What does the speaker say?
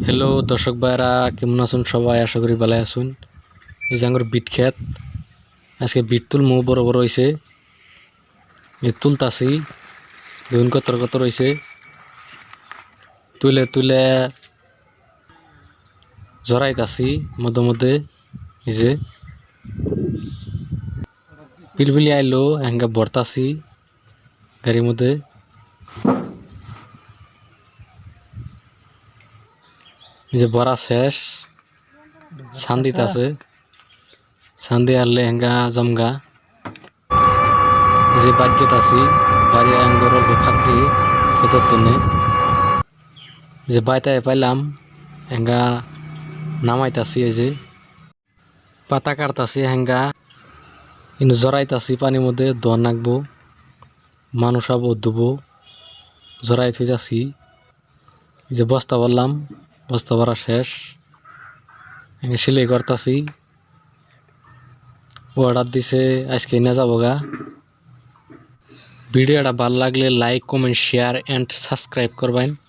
Hello দর্শক ভাইরা, কেমন আছেন সবাই? আশা করি ভালো আছেন। এই যে আমার বিট ক্ষেত, আজকে বিট তুলমু, বড় বড় হয়েছে। এই তুলতাছি, দেখুন কত কত রয়েছে। তুলে তুলে জড়াইতাছি মধ্যে মধ্যে। এই যে পিলপিলি আইলো, হ্যাঙ্গা ভরতাছি গাড়ির মধ্যে। এই যে ভরা শেষ, সান্দিত আছে, সান্দি আনলে হ্যাঙ্গা জমগা। এই যে বাজ্যত আছি, বাড়ি আঙ্গর ফাঁক দিয়ে খেতর তনে। এই যে বাইতায় পাইলাম, হ্যাঙ্গা নামাইতাছি। এই যে পাতা কাটতাছি, হ্যাঙ্গা কিন্তু জড়াইতাছি পানির মধ্যে, দোয়ার নাকবো, মানুষ আবো ধুবো, জড়াই থইতাছি। এই যে বস্তা ভরলাম, বস্তা ভরা শেষ, সেলাই করতাছি। অর্ডার দিছে, আজকে নিয়ে যাবো গা। ভিডিওটা ভালো লাগলে like, comment, share and subscribe করবেন।